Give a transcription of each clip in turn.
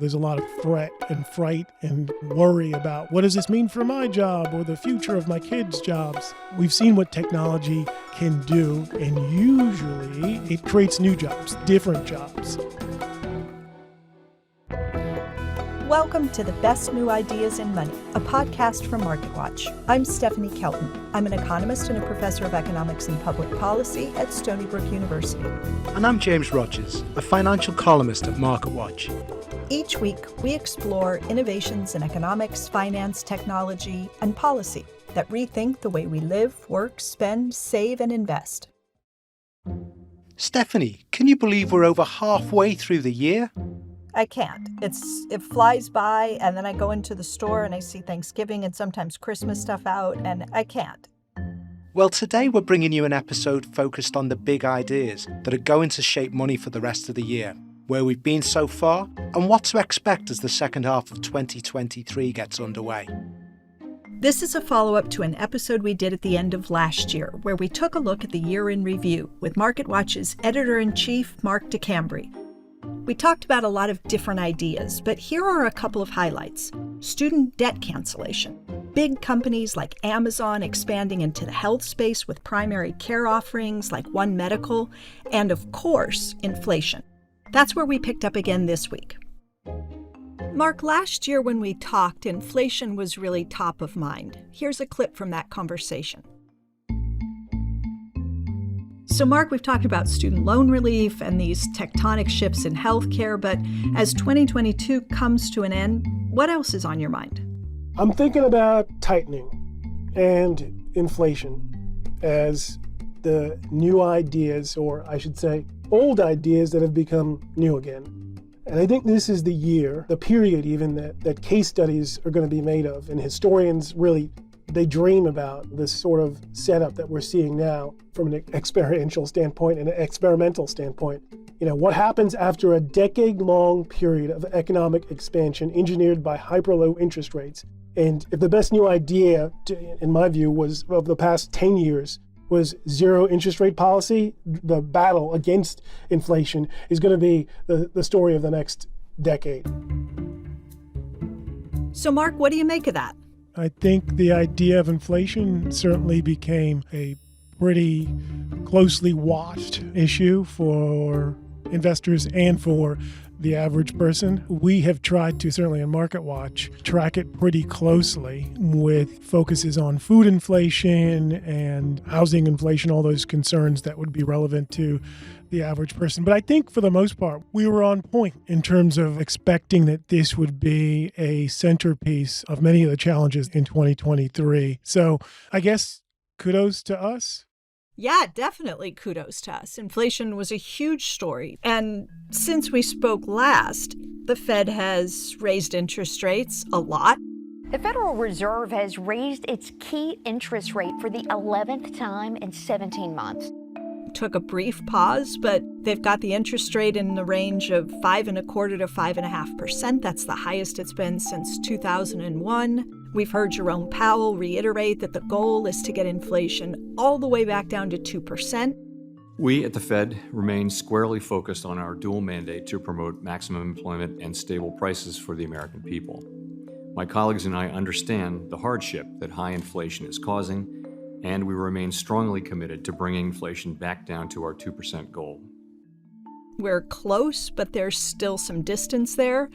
There's a lot of threat and fright and worry about what does this mean for my job or the future of my kids' jobs. We've seen what technology can do, and usually it creates new jobs, different jobs. Welcome to the Best New Ideas in Money, a podcast from MarketWatch. I'm Stephanie Kelton. I'm an economist and a professor of economics and public policy at Stony Brook University. And I'm James Rogers, a financial columnist at MarketWatch. Each week, we explore innovations in economics, finance, technology, and policy that rethink the way we live, work, spend, save, and invest. Stephanie, can you believe we're over halfway through the year? I can't. It flies by, and then I go into the store and I see Thanksgiving and sometimes Christmas stuff out, and I can't. Well, today we're bringing you an episode focused on the big ideas that are going to shape money for the rest of the year, where we've been so far, and what to expect as the second half of 2023 gets underway. This is a follow-up to an episode we did at the end of last year, where we took a look at the year in review with MarketWatch's Editor-in-Chief, Mark DeCambre. We talked about a lot of different ideas, but here are a couple of highlights. Student debt cancellation. Big companies like Amazon expanding into the health space with primary care offerings like One Medical, and of course, inflation. That's where we picked up again this week. Mark, last year when we talked, inflation was really top of mind. Here's a clip from that conversation. So, Mark, we've talked about student loan relief and these tectonic shifts in healthcare, but as 2022 comes to an end, what else is on your mind? I'm thinking about tightening and inflation as the new ideas, or I should say, old ideas that have become new again. And I think this is the year, the period even, that case studies are going to be made of, and historians really they dream about this sort of setup that we're seeing now from an experiential standpoint and an experimental standpoint. You know, what happens after a decade-long period of economic expansion engineered by hyper-low interest rates? And if the best new idea, in my view, was of the past 10 years, was zero interest rate policy, the battle against inflation is going to be the story of the next decade. So, Mark, what do you make of that? I think the idea of inflation certainly became a pretty closely watched issue for investors and for the average person. We have tried to, certainly in MarketWatch, track it pretty closely with focuses on food inflation and housing inflation, all those concerns that would be relevant to the average person. But I think for the most part, we were on point in terms of expecting that this would be a centerpiece of many of the challenges in 2023. So I guess kudos to us. Yeah, definitely kudos to us. Inflation was a huge story. And since we spoke last, the Fed has raised interest rates a lot. The Federal Reserve has raised its key interest rate for the 11th time in 17 months. Took a brief pause, but they've got the interest rate in the range of 5.25% to 5.5%. That's the highest it's been since 2001. We've heard Jerome Powell reiterate that the goal is to get inflation all the way back down to 2%. We at the Fed remain squarely focused on our dual mandate to promote maximum employment and stable prices for the American people. My colleagues and I understand the hardship that high inflation is causing, and we remain strongly committed to bringing inflation back down to our 2% goal. We're close, but there's still some distance there.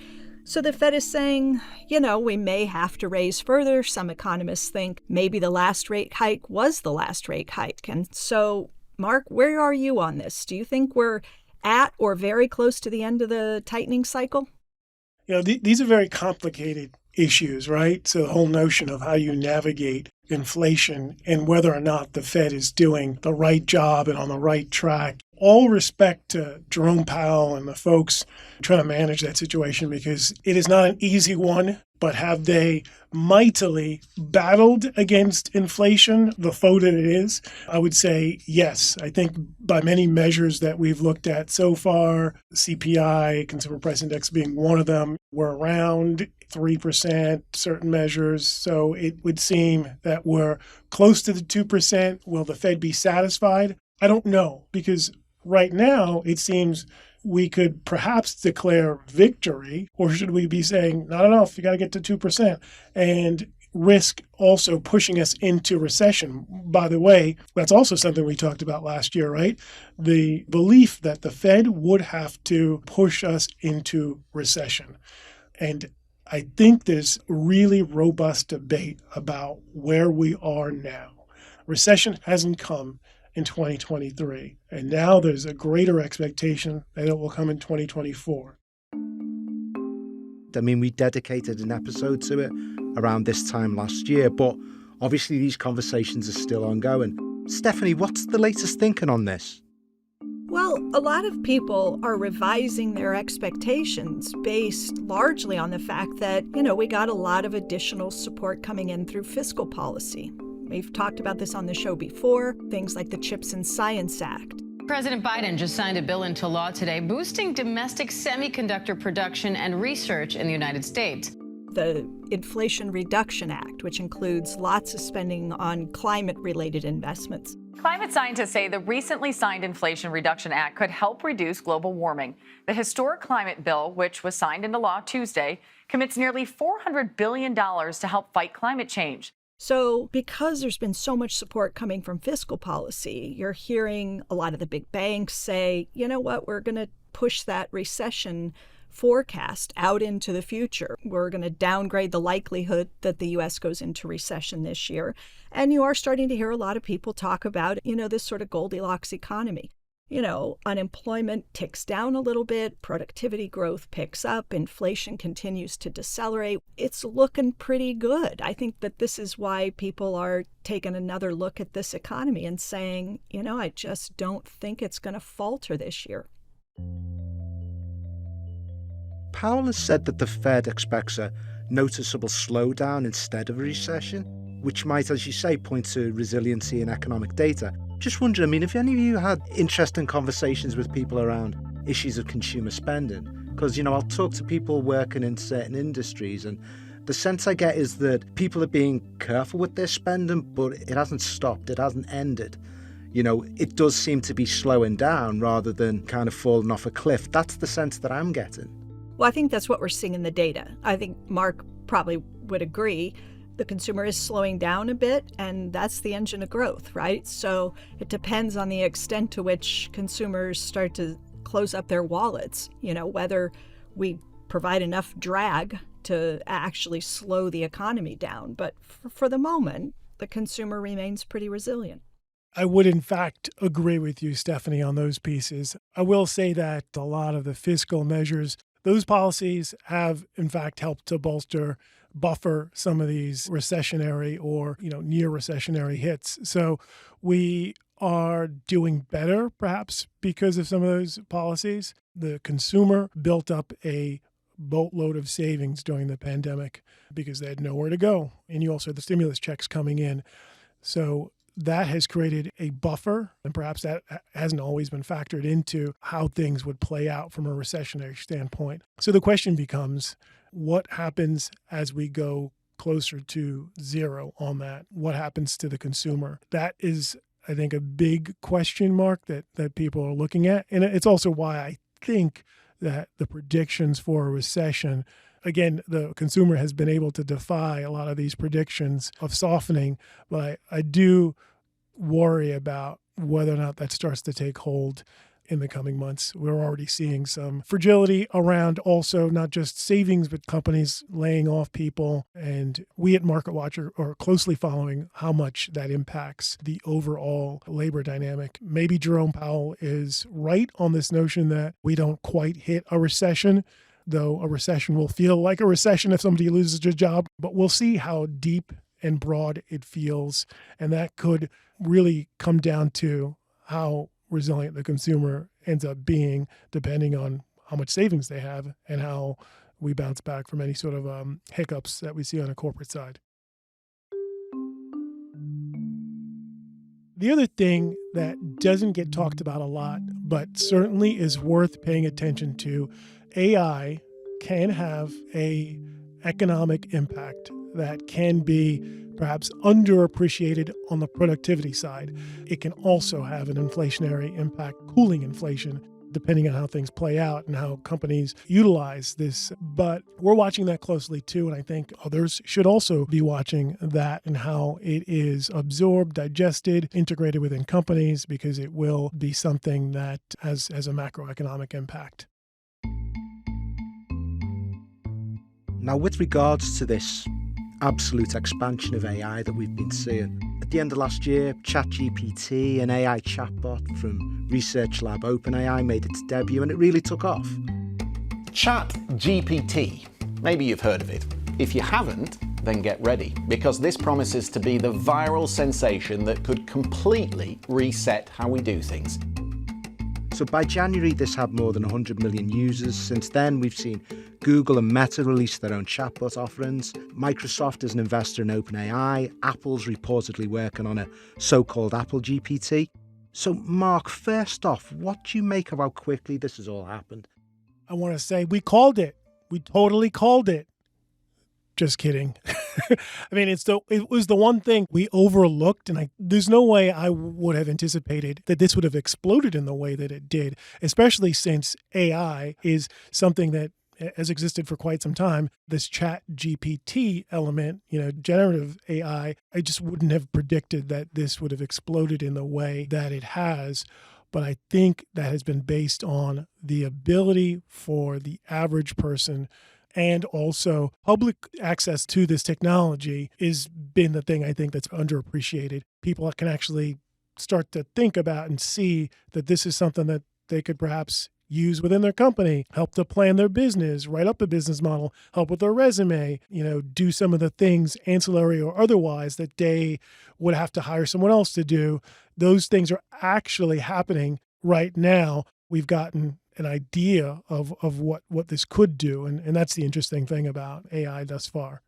So the Fed is saying, we may have to raise further. Some economists think maybe the last rate hike was the last rate hike. And so, Mark, where are you on this? Do you think we're at or very close to the end of the tightening cycle? These are very complicated issues, right? So the whole notion of how you navigate inflation and whether or not the Fed is doing the right job and on the right track. All respect to Jerome Powell and the folks trying to manage that situation, because it is not an easy one, but have they mightily battled against inflation, the foe that it is? I would say yes. I think by many measures that we've looked at so far, CPI, Consumer Price Index being one of them, we're around 3%, certain measures. So it would seem that we're close to the 2%. Will the Fed be satisfied? I don't know, because right now it seems we could perhaps declare victory, or should we be saying, not enough, you got to get to 2%, and risk also pushing us into recession? By the way, that's also something we talked about last year, right? The belief that the Fed would have to push us into recession. And I think there's really robust debate about where we are now. Recession hasn't come in 2023, and now there's a greater expectation that it will come in 2024. I mean, we dedicated an episode to it around this time last year, but obviously these conversations are still ongoing. Stephanie, what's the latest thinking on this? Well, a lot of people are revising their expectations based largely on the fact that, we got a lot of additional support coming in through fiscal policy. We've talked about this on the show before, things like the CHIPS and Science Act. President Biden just signed a bill into law today boosting domestic semiconductor production and research in the United States. The Inflation Reduction Act, which includes lots of spending on climate-related investments. Climate scientists say the recently signed Inflation Reduction Act could help reduce global warming. The historic climate bill, which was signed into law Tuesday, commits nearly $400 billion to help fight climate change. So because there's been so much support coming from fiscal policy, you're hearing a lot of the big banks say, you know what, we're going to push that recession forecast out into the future. We're going to downgrade the likelihood that the U.S. goes into recession this year. And you are starting to hear a lot of people talk about, this sort of Goldilocks economy. Unemployment ticks down a little bit, productivity growth picks up, inflation continues to decelerate. It's looking pretty good. I think that this is why people are taking another look at this economy and saying, I just don't think it's going to falter this year. Powell has said that the Fed expects a noticeable slowdown instead of a recession, which might, as you say, point to resiliency in economic data. Just wondering, if any of you had interesting conversations with people around issues of consumer spending, because, I'll talk to people working in certain industries, and the sense I get is that people are being careful with their spending, but it hasn't stopped, it hasn't ended. It does seem to be slowing down rather than kind of falling off a cliff. That's the sense that I'm getting. Well, I think that's what we're seeing in the data. I think Mark probably would agree. The consumer is slowing down a bit, and that's the engine of growth, right? So it depends on the extent to which consumers start to close up their wallets, whether we provide enough drag to actually slow the economy down. But for the moment, the consumer remains pretty resilient. I would, in fact, agree with you, Stephanie, on those pieces. I will say that a lot of the fiscal measures, those policies have, in fact, helped to buffer some of these recessionary or, near recessionary hits. So we are doing better, perhaps, because of some of those policies. The consumer built up a boatload of savings during the pandemic because they had nowhere to go. And you also had the stimulus checks coming in. So that has created a buffer, and perhaps that hasn't always been factored into how things would play out from a recessionary standpoint. So the question becomes, what happens as we go closer to zero on that? What happens to the consumer? That is, I think, a big question mark that people are looking at. And it's also why I think that the predictions for a recession, again, the consumer has been able to defy a lot of these predictions of softening, but I do worry about whether or not that starts to take hold in the coming months. We're already seeing some fragility around also not just savings, but companies laying off people. And we at MarketWatch are closely following how much that impacts the overall labor dynamic. Maybe Jerome Powell is right on this notion that we don't quite hit a recession, though a recession will feel like a recession if somebody loses their job. But we'll see how deep and broad it feels. And that could really come down to how resilient the consumer ends up being, depending on how much savings they have and how we bounce back from any sort of hiccups that we see on a corporate side. The other thing that doesn't get talked about a lot, but certainly is worth paying attention to, AI can have a economic impact that can be perhaps underappreciated on the productivity side. It can also have an inflationary impact, cooling inflation. depending on how things play out and how companies utilize this. But we're watching that closely too, and I think others should also be watching that and how it is absorbed, digested, integrated within companies, because it will be something that has a macroeconomic impact. Now, with regards to this absolute expansion of AI that we've been seeing, at the end of last year, ChatGPT, an AI chatbot from research lab OpenAI, made its debut and it really took off. ChatGPT. Maybe you've heard of it. If you haven't, then get ready, because this promises to be the viral sensation that could completely reset how we do things. So by January, this had more than 100 million users. Since then, we've seen Google and Meta release their own chatbot offerings. Microsoft is an investor in OpenAI. Apple's reportedly working on a so-called Apple GPT. So, Mark, first off, what do you make of how quickly this has all happened? I want to say we called it. We totally called it. Just kidding. I mean, it was the one thing we overlooked, and there's no way I would have anticipated that this would have exploded in the way that it did, especially since AI is something that has existed for quite some time. This Chat GPT element, generative AI, I just wouldn't have predicted that this would have exploded in the way that it has. But I think that has been based on the ability for the average person, and also public access to this technology has been the thing I think that's underappreciated. People can actually start to think about and see that this is something that they could perhaps use within their company, help to plan their business, write up a business model, help with their resume, do some of the things ancillary or otherwise that they would have to hire someone else to do. Those things are actually happening right now. We've gotten an idea of what this could do. And that's the interesting thing about AI thus far.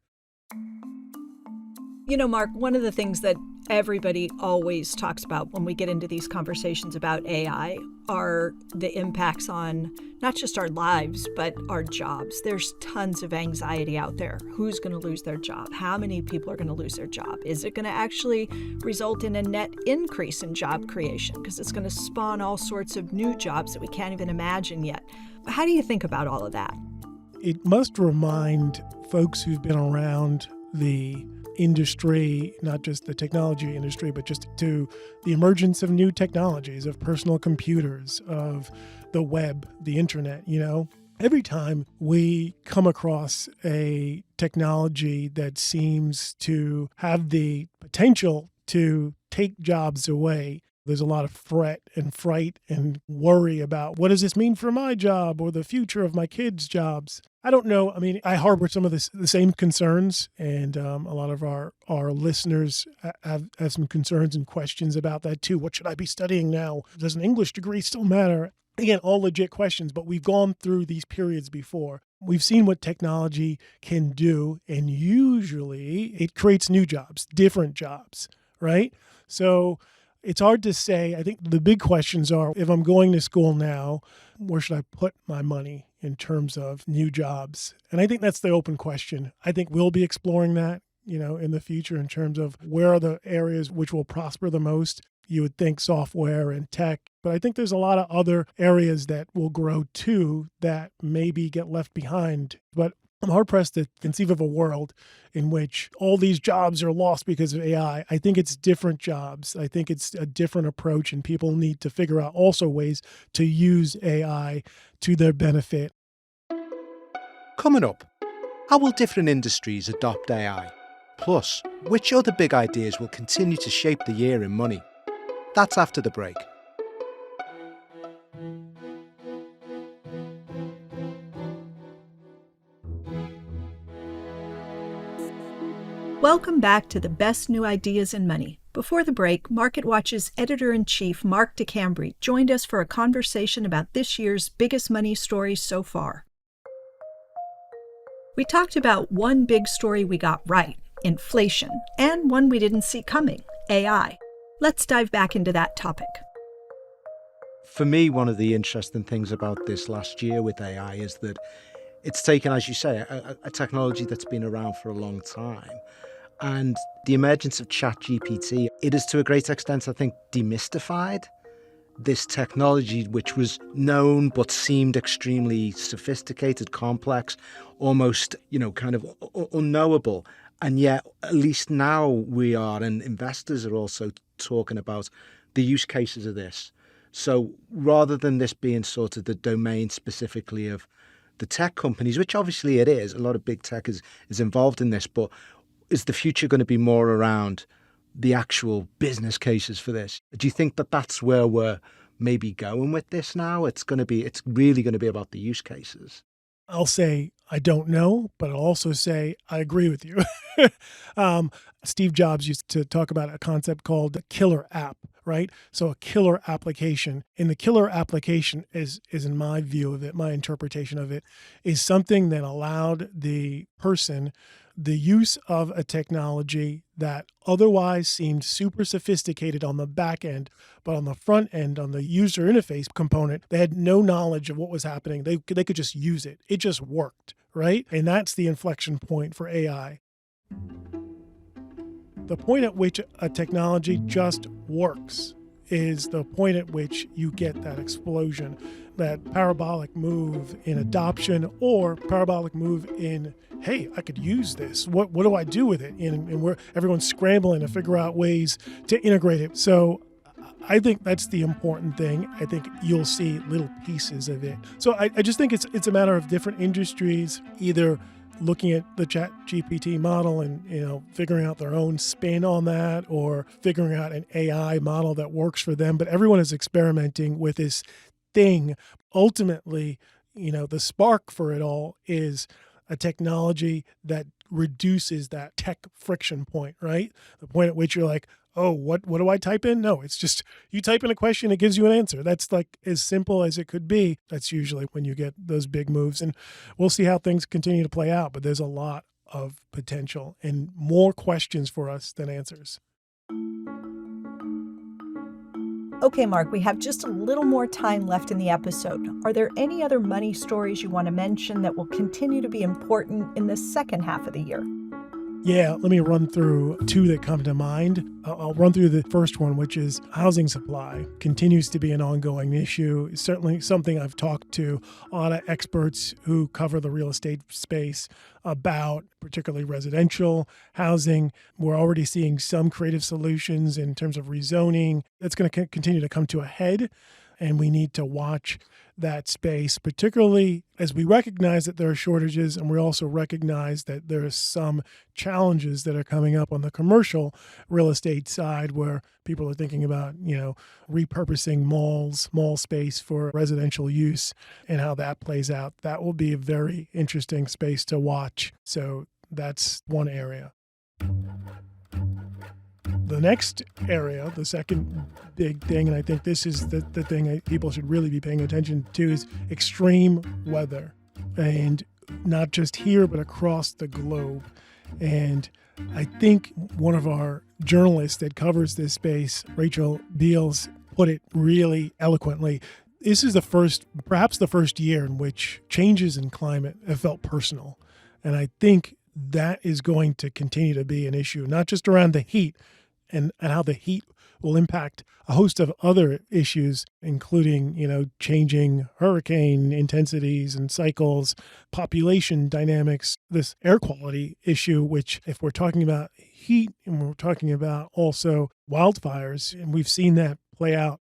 Mark, one of the things that everybody always talks about when we get into these conversations about AI are the impacts on not just our lives, but our jobs. There's tons of anxiety out there. Who's going to lose their job? How many people are going to lose their job? Is it going to actually result in a net increase in job creation? Because it's going to spawn all sorts of new jobs that we can't even imagine yet. How do you think about all of that? It must remind folks who've been around the industry, not just the technology industry, but just to the emergence of new technologies, of personal computers, of the web, the internet, Every time we come across a technology that seems to have the potential to take jobs away, there's a lot of fret and fright and worry about what does this mean for my job or the future of my kids' jobs. I don't know. I mean, I harbor some of the same concerns, and a lot of our listeners have some concerns and questions about that too. What should I be studying now? Does an English degree still matter? Again, all legit questions, but we've gone through these periods before. We've seen what technology can do, and usually it creates new jobs, different jobs, right? So it's hard to say. I think the big questions are, if I'm going to school now, where should I put my money in terms of new jobs? And I think that's the open question. I think we'll be exploring that, in the future in terms of where are the areas which will prosper the most. You would think software and tech, but I think there's a lot of other areas that will grow too that maybe get left behind. But I'm hard-pressed to conceive of a world in which all these jobs are lost because of AI. I think it's different jobs. I think it's a different approach, and people need to figure out also ways to use AI to their benefit. Coming up, how will different industries adopt AI? Plus, which other big ideas will continue to shape the year in money? That's after the break. Welcome back to the best new ideas in money. Before the break, MarketWatch's Editor-in-Chief Mark DeCambre joined us for a conversation about this year's biggest money stories so far. We talked about one big story we got right, inflation, and one we didn't see coming, AI. Let's dive back into that topic. For me, one of the interesting things about this last year with AI is that it's taken, as you say, a technology that's been around for a long time. And the emergence of ChatGPT, it is to a great extent, I think, demystified this technology, which was known but seemed extremely sophisticated, complex, almost, kind of unknowable. And yet, at least now we are, and investors are also talking about the use cases of this. So rather than this being sort of the domain specifically of the tech companies, which obviously it is, a lot of big tech is involved in this, but is the future going to be more around the actual business cases for this? Do you think that that's where we're maybe going with this now? It's really going to be about the use cases. I'll say I don't know, but I'll also say I agree with you. Steve Jobs used to talk about a concept called the killer app, right? So a killer application. And the killer application is in my view of it, my interpretation of it, is something that allowed the person the use of a technology that otherwise seemed super sophisticated on the back end, but on the front end, on the user interface component, they had no knowledge of what was happening. They could just use it. It just worked, right? And that's the inflection point for AI. The point at which a technology just works is the point at which you get that explosion, that parabolic move in adoption or parabolic move in, hey, I could use this. What do I do with it? And where everyone's scrambling to figure out ways to integrate it. So I think that's the important thing. I think you'll see little pieces of it. So I just think it's a matter of different industries either looking at the ChatGPT model and figuring out their own spin on that, or figuring out an AI model that works for them. But everyone is experimenting with this thing. Ultimately, the spark for it all is a technology that reduces that tech friction point, right? The point at which you're like, oh, what do I type in? No, it's just you type in a question, it gives you an answer. That's like as simple as it could be. That's usually when you get those big moves. And we'll see how things continue to play out. But there's a lot of potential and more questions for us than answers. Okay, Mark, we have just a little more time left in the episode. Are there any other money stories you want to mention that will continue to be important in the second half of the year? Yeah, let me run through two that come to mind. I'll run through the first one, which is housing supply. Continues to be an ongoing issue. It's certainly something I've talked to a lot of experts who cover the real estate space about, particularly residential housing. We're already seeing some creative solutions in terms of rezoning. That's going to continue to come to a head, and we need to watch that space, particularly as we recognize that there are shortages, and we also recognize that there are some challenges that are coming up on the commercial real estate side where people are thinking about, repurposing mall space for residential use and how that plays out. That will be a very interesting space to watch. So that's one area. The next area, the second big thing, and I think this is the thing people should really be paying attention to, is extreme weather. And not just here, but across the globe. And I think one of our journalists that covers this space, Rachel Beals, put it really eloquently. This is perhaps the first year in which changes in climate have felt personal. And I think that is going to continue to be an issue, not just around the heat, and how the heat will impact a host of other issues, including, changing hurricane intensities and cycles, population dynamics, this air quality issue, which if we're talking about heat and we're talking about also wildfires, and we've seen that play out.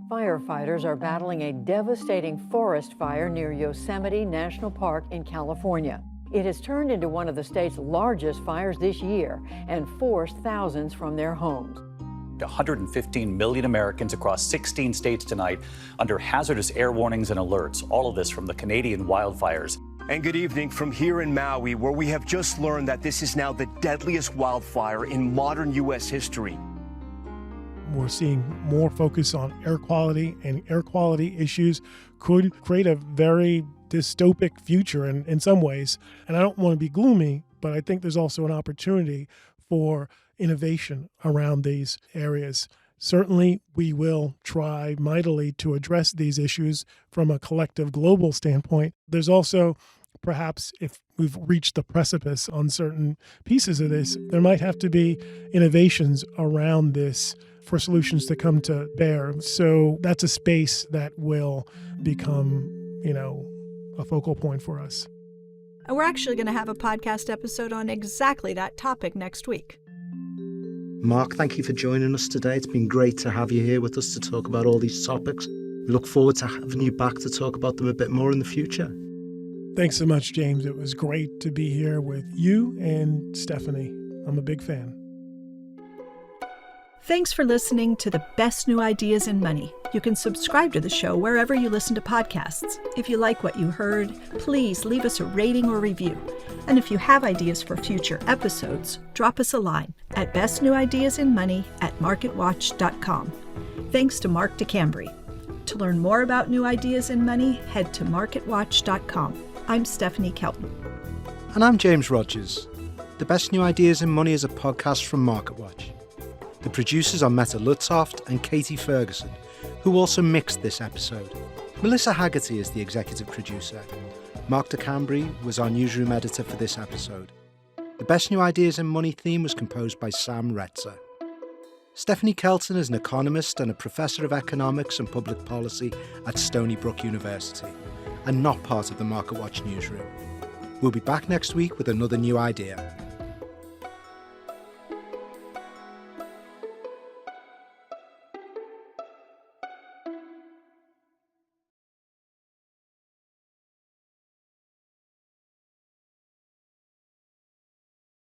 Firefighters are battling a devastating forest fire near Yosemite National Park in California. It has turned into one of the state's largest fires this year and forced thousands from their homes. 115 million Americans across 16 states tonight under hazardous air warnings and alerts. All of this from the Canadian wildfires. And good evening from here in Maui, where we have just learned that this is now the deadliest wildfire in modern U.S. history. We're seeing more focus on air quality, and air quality issues could create a very dystopic future in some ways. And I don't want to be gloomy, but I think there's also an opportunity for innovation around these areas. Certainly, we will try mightily to address these issues from a collective global standpoint. There's also, perhaps if we've reached the precipice on certain pieces of this, there might have to be innovations around this for solutions to come to bear. So that's a space that will become, a focal point for us. And we're actually going to have a podcast episode on exactly that topic next week. Mark, thank you for joining us today. It's been great to have you here with us to talk about all these topics. We look forward to having you back to talk about them a bit more in the future. Thanks so much, James. It was great to be here with you and Stephanie. I'm a big fan. Thanks for listening to the best new ideas in money. You can subscribe to the show wherever you listen to podcasts. If you like what you heard, please leave us a rating or review. And if you have ideas for future episodes, drop us a line at bestnewideasinmoney@marketwatch.com. Thanks to Mark DeCambre. To learn more about new ideas in money, head to marketwatch.com. I'm Stephanie Kelton. And I'm James Rogers. The Best New Ideas in Money is a podcast from MarketWatch. The producers are Meta Lutzoft and Katie Ferguson, who also mixed this episode. Melissa Haggerty is the executive producer. Mark DeCambre was our newsroom editor for this episode. The Best New Ideas in Money theme was composed by Sam Retzer. Stephanie Kelton is an economist and a professor of economics and public policy at Stony Brook University, and not part of the MarketWatch newsroom. We'll be back next week with another new idea.